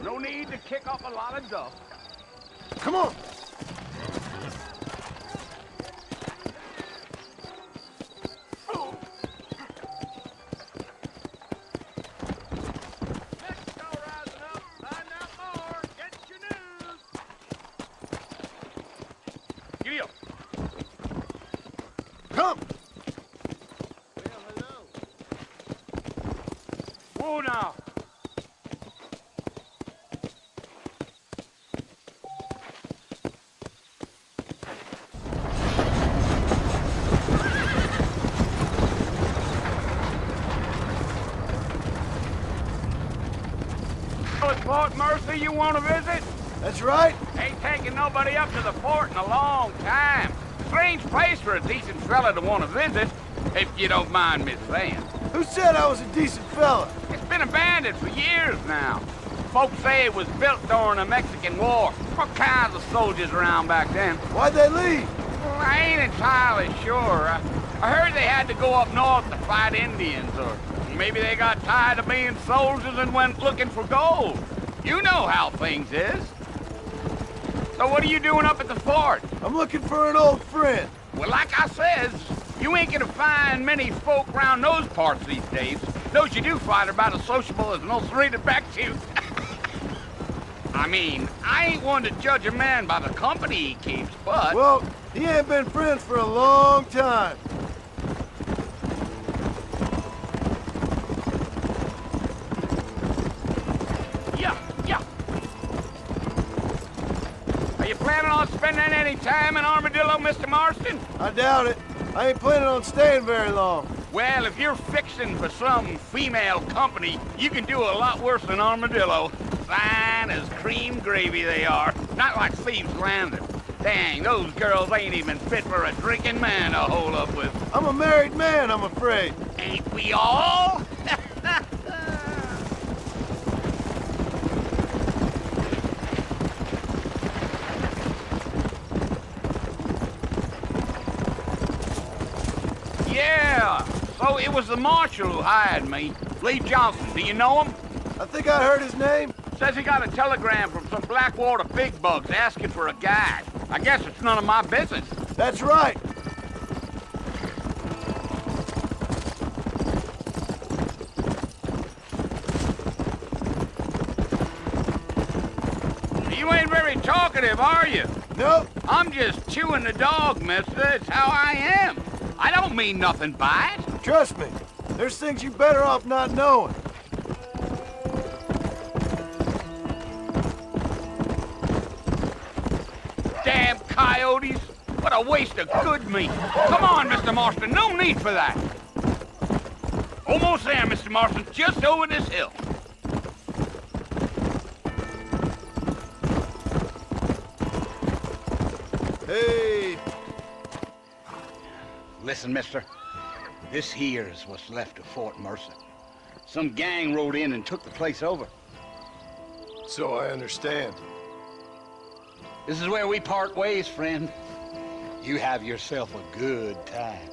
No need to kick up a lot of dust. Come on! Come! Well, hello. Whoa now. Oh, it's Fort Mercy you want to visit? That's right. Ain't taking nobody up to the fort in a long time. Strange place for a decent fella to want to visit, if you don't mind me saying. Who said I was a decent fella? It's been abandoned for years now. Folks say it was built during the Mexican War. All kinds of soldiers around back then. Why'd they leave? Well, I ain't entirely sure. I heard they had to go up north to fight Indians, or maybe they got tired of being soldiers and went looking for gold. You know how things is. So what are you doing up at the fort? I'm looking for an old friend. Well, like I says, you ain't gonna find many folk around those parts these days. Those you do find are about as sociable as an old serrated back tooth. I mean, I ain't one to judge a man by the company he keeps, but... Well, he ain't been friends for a long time. Yeah. Are you planning on spending any time in Armadillo, Mr. Marston? I doubt it. I ain't planning on staying very long. Well, if you're fixing for some female company, you can do a lot worse than Armadillo. Fine as cream gravy they are. Not like Thieves Landing. Dang, those girls ain't even fit for a drinking man to hole up with. I'm a married man, I'm afraid. Ain't we all? Yeah, so it was the marshal who hired me. Lee Johnson, do you know him? I think I heard his name. Says he got a telegram from some Blackwater big bugs asking for a guide. I guess it's none of my business. That's right. You ain't very talkative, are you? Nope. I'm just chewing the dog, mister. It's how I am. I don't mean nothing by it. Trust me. There's things you better off not knowing. Damn coyotes. What a waste of good meat. Come on, Mr. Marston. No need for that. Almost there, Mr. Marston. Just over this hill. Hey. Listen, mister. This here's what's left of Fort Mercy. Some gang rode in and took the place over. So I understand. This is where we part ways, friend. You have yourself a good time.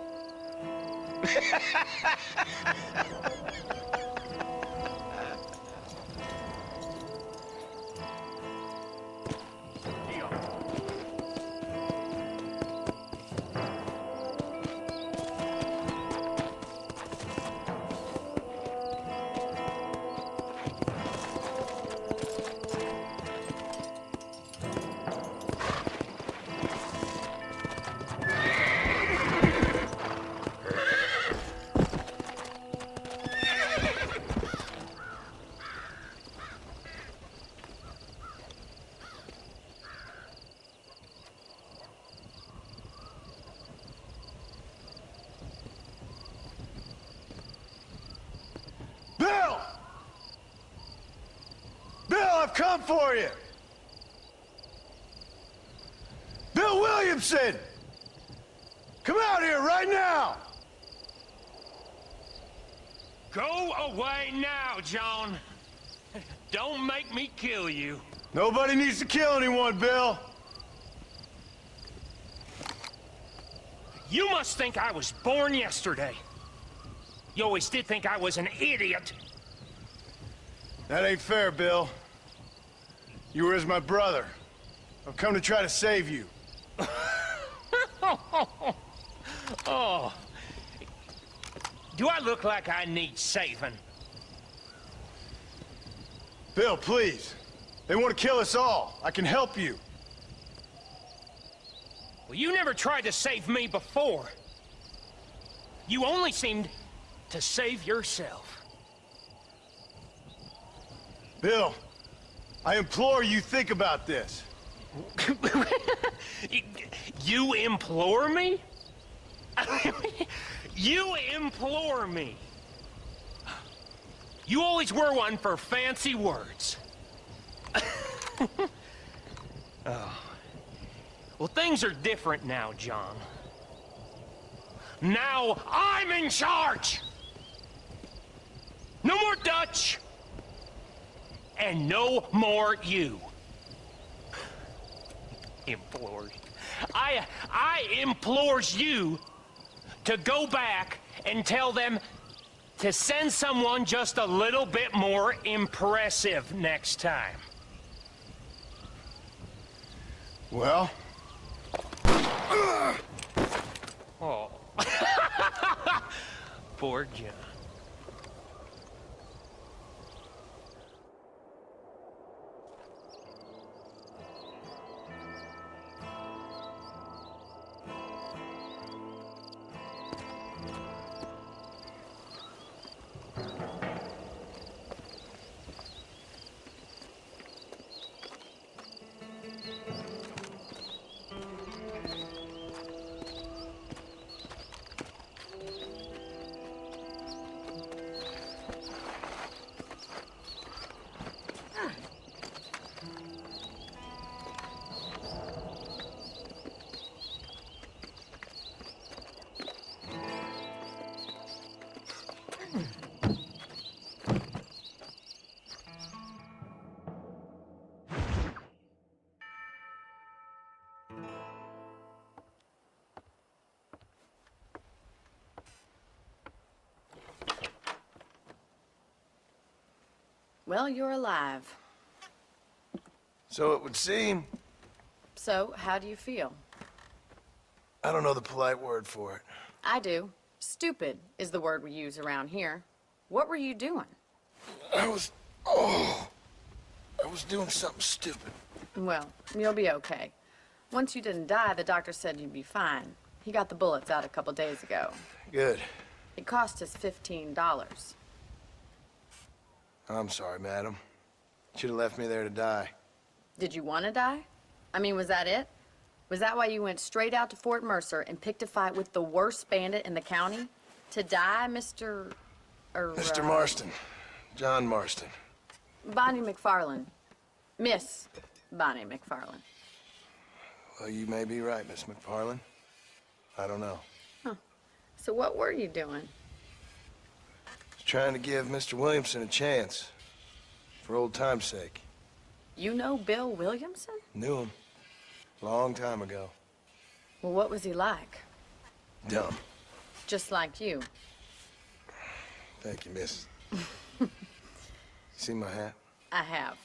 Bill! Bill, I've come for you! Bill Williamson! Come out here right now! Go away now, John. Don't make me kill you. Nobody needs to kill anyone, Bill. You must think I was born yesterday. You always did think I was an idiot. That ain't fair, Bill. You were as my brother. I've come to try to save you. Oh. Do I look like I need saving? Bill, please. They want to kill us all. I can help you. Well, you never tried to save me before. You only seemed to save yourself. Bill, I implore you think about this. You implore me? You implore me? You always were one for fancy words. Oh. Well, things are different now, John. Now I'm in charge! No more Dutch! And no more you. Implores. I implores you to go back and tell them to send someone just a little bit more impressive next time. Well? Oh. Poor John. Well, you're alive. So it would seem. So, how do you feel? I don't know the polite word for it. I do. Stupid is the word we use around here. What were you doing? I was doing something stupid. Well, you'll be okay. Once you didn't die, the doctor said you'd be fine. He got the bullets out a couple days ago. Good. It cost us $15. I'm sorry, madam. Should have left me there to die. Did you want to die? I mean, was that it? Was that why you went straight out to Fort Mercer and picked a fight with the worst bandit in the county? To die, Mr. Mr. Marston. John Marston. Bonnie McFarland. Miss Bonnie McFarland. Well, you may be right, Miss McFarland. I don't know. Huh. So what were you doing? Trying to give Mr. Williamson a chance. For old time's sake. You know Bill Williamson? Knew him. Long time ago. Well, what was he like? Dumb. Just like you. Thank you, miss. See my hat? I have.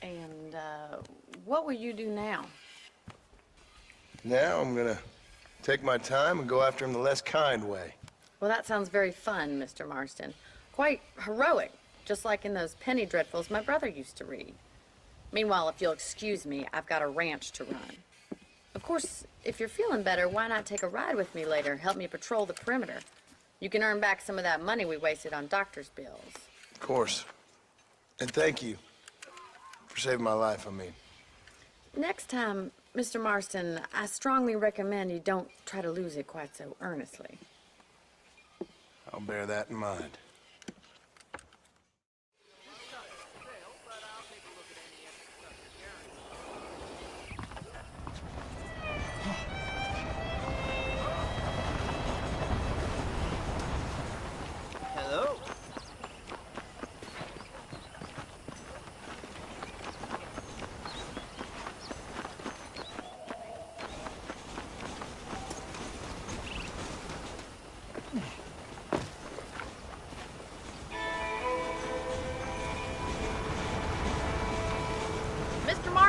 And, what will you do now? Now I'm gonna take my time and go after him the less kind way. Well, that sounds very fun, Mr. Marston. Quite heroic, just like in those penny dreadfuls my brother used to read. Meanwhile, if you'll excuse me, I've got a ranch to run. Of course, if you're feeling better, why not take a ride with me later? Help me patrol the perimeter. You can earn back some of that money we wasted on doctor's bills. Of course. And thank you for saving my life, I mean. Next time, Mr. Marston, I strongly recommend you don't try to lose it quite so earnestly. I'll bear that in mind. Hello.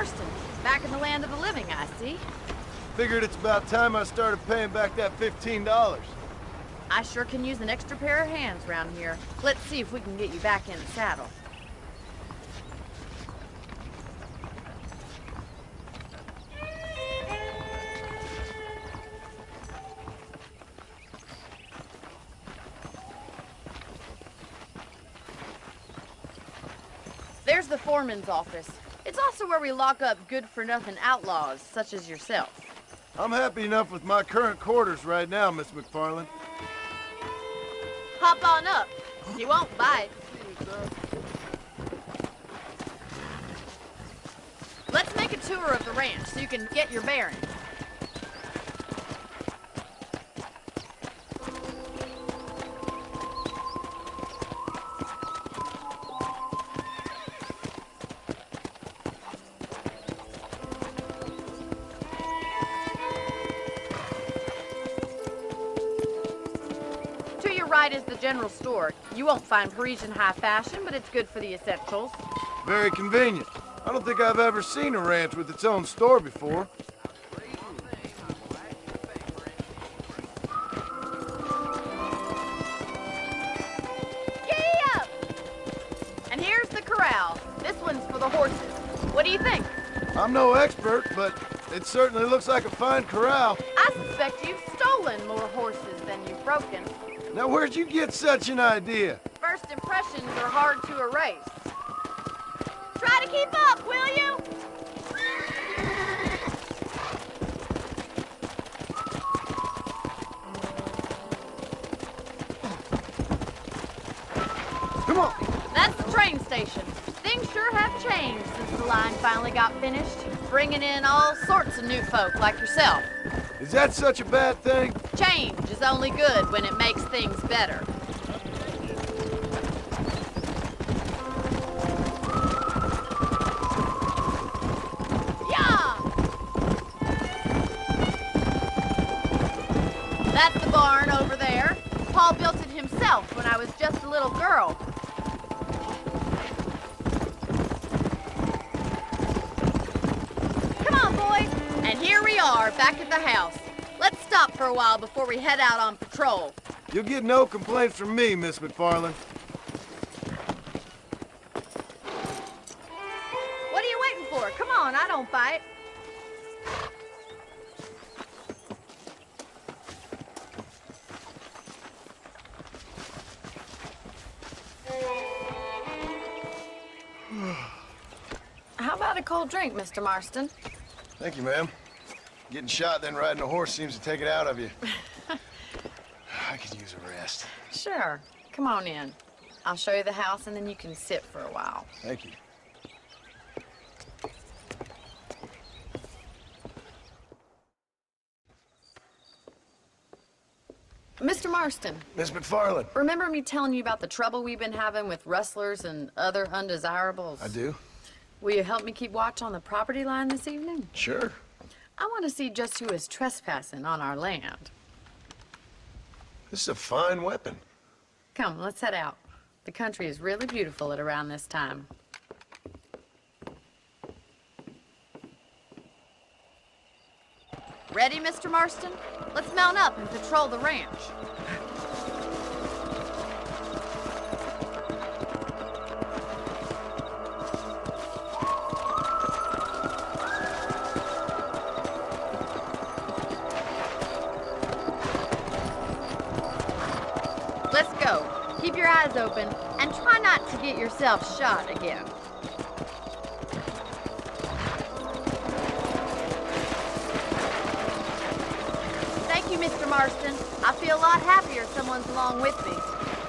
Marston, back in the land of the living, I see. Figured it's about time I started paying back that $15. I sure can use an extra pair of hands around here. Let's see if we can get you back in the saddle. There's the foreman's office. It's also where we lock up good-for-nothing outlaws, such as yourself. I'm happy enough with my current quarters right now, Miss McFarland. Hop on up. You won't bite. Let's make a tour of the ranch so you can get your bearings. Right is the general store. You won't find Parisian high fashion, but it's good for the essentials. Very convenient. I don't think I've ever seen a ranch with its own store before. Giddy up! And here's the corral. This one's for the horses. What do you think? I'm no expert, but it certainly looks like a fine corral. I suspect you've stolen more horses than you've broken. Now, where'd you get such an idea? First impressions are hard to erase. Try to keep up, will you? Come on! That's the train station. Things sure have changed since the line finally got finished, bringing in all sorts of new folk like yourself. Is that such a bad thing? Change is only good when it makes things better. Yeah! That's the barn over there. Paul built it himself when I was just a little girl. Come on, boys. And here we are, back at the house. Let's stop for a while before we head out on patrol. You'll get no complaints from me, Miss McFarland. What are you waiting for? Come on, I don't bite. How about a cold drink, Mr. Marston? Thank you, ma'am. Getting shot, then riding a horse seems to take it out of you. I could use a rest. Sure. Come on in. I'll show you the house, and then you can sit for a while. Thank you. Mr. Marston. Miss McFarland. Remember me telling you about the trouble we've been having with rustlers and other undesirables? I do. Will you help me keep watch on the property line this evening? Sure. I want to see just who is trespassing on our land. This is a fine weapon. Come, let's head out. The country is really beautiful at around this time. Ready, Mr. Marston? Let's mount up and patrol the ranch. Let's go. Keep your eyes open and try not to get yourself shot again. Thank you, Mr. Marston. I feel a lot happier someone's along with me.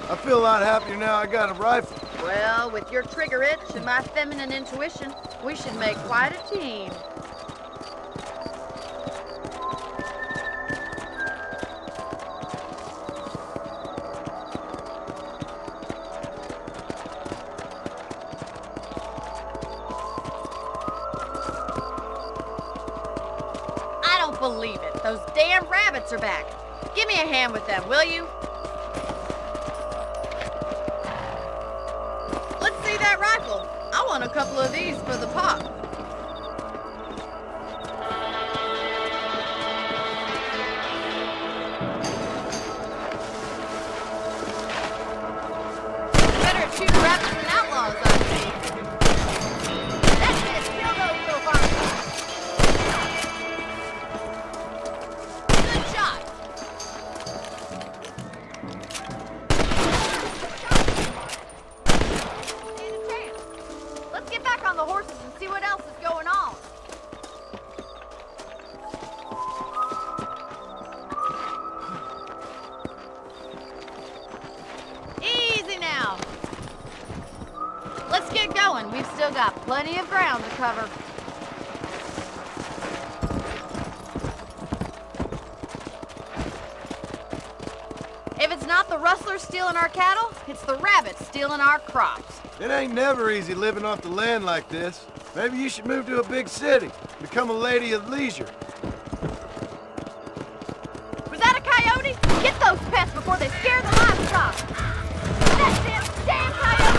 I feel a lot happier now I got a rifle. Well, with your trigger itch and my feminine intuition, we should make quite a team. I don't believe it. Those damn rabbits are back. Give me a hand with them, will you? Let's see that rifle. I want a couple of these for the pop. shooting rabbits and outlaws, I see. That's it. Kill those little farmers. Good shot. Stand a chance. Let's get back on the horses and see what else is going on. Easy now. Let's get going. We've still got plenty of ground to cover. If it's not the rustlers stealing our cattle, it's the rabbits stealing our crops. It ain't never easy living off the land like this. Maybe you should move to a big city, become a lady of leisure. Was that a coyote? Get those pests before they scare the livestock. That's it, damn coyote!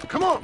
Come on!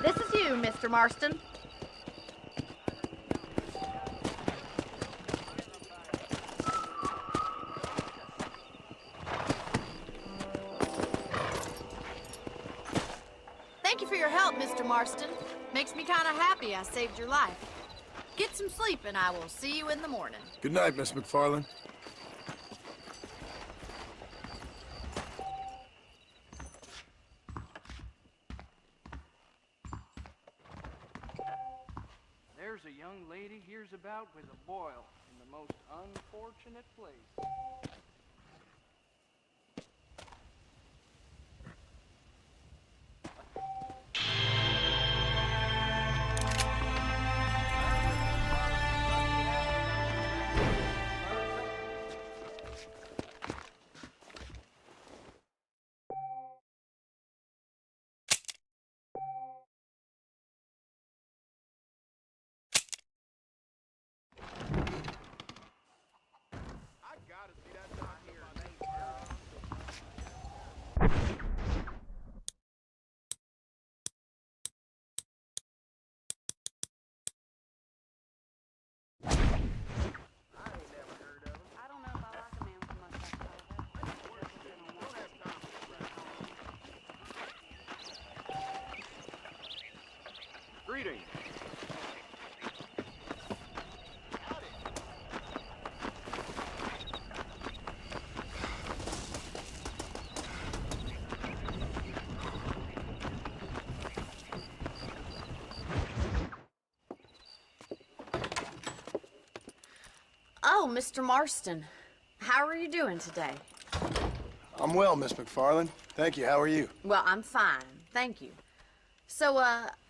This is you, Mr. Marston. Thank you for your help, Mr. Marston. Makes me kind of happy I saved your life. Get some sleep and I will see you in the morning. Good night, Miss McFarland. There's a young lady hears about with a boil in the most unfortunate place. Greetings. Oh, Mr. Marston. How are you doing today? I'm well, Miss McFarland. Thank you. How are you? Well, I'm fine. Thank you. So,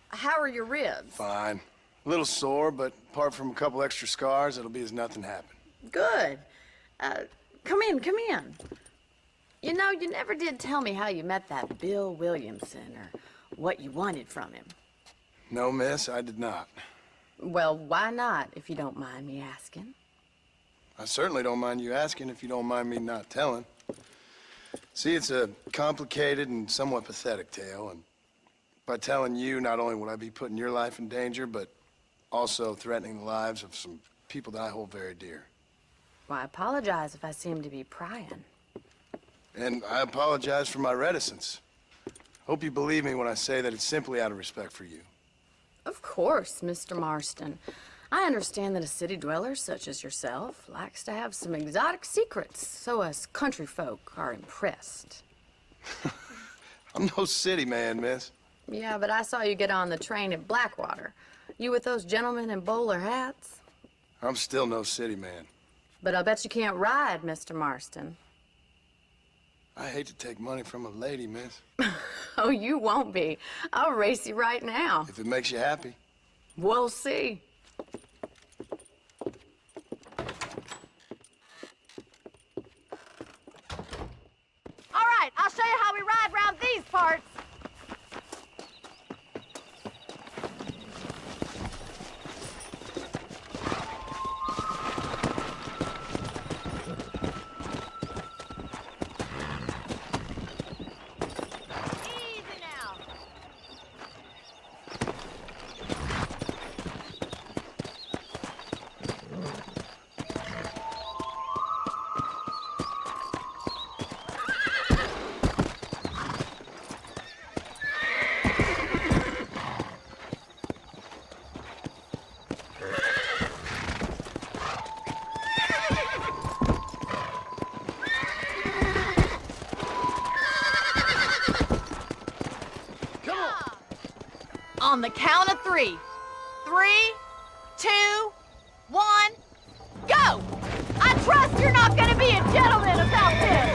how are your ribs? Fine. A little sore, but apart from a couple extra scars, it'll be as nothing happened. Good. Come in, come in. You know, you never did tell me how you met that Bill Williamson or what you wanted from him. No, miss, I did not. Well, why not, if you don't mind me asking? I certainly don't mind you asking if you don't mind me not telling. See, it's a complicated and somewhat pathetic tale, and by telling you, not only would I be putting your life in danger, but also threatening the lives of some people that I hold very dear. Well, I apologize if I seem to be prying. And I apologize for my reticence. Hope you believe me when I say that it's simply out of respect for you. Of course, Mr. Marston. I understand that a city dweller such as yourself likes to have some exotic secrets, so us country folk are impressed. I'm no city man, miss. Yeah, but I saw you get on the train at Blackwater. You with those gentlemen in bowler hats? I'm still no city man. But I bet you can't ride, Mr. Marston. I hate to take money from a lady, miss. Oh, you won't be. I'll race you right now. If it makes you happy. We'll see. All right, I'll show you how we ride around these parts. Easy now. On the count of 3. 3, 2, 1, go! I trust you're not gonna be a gentleman about this!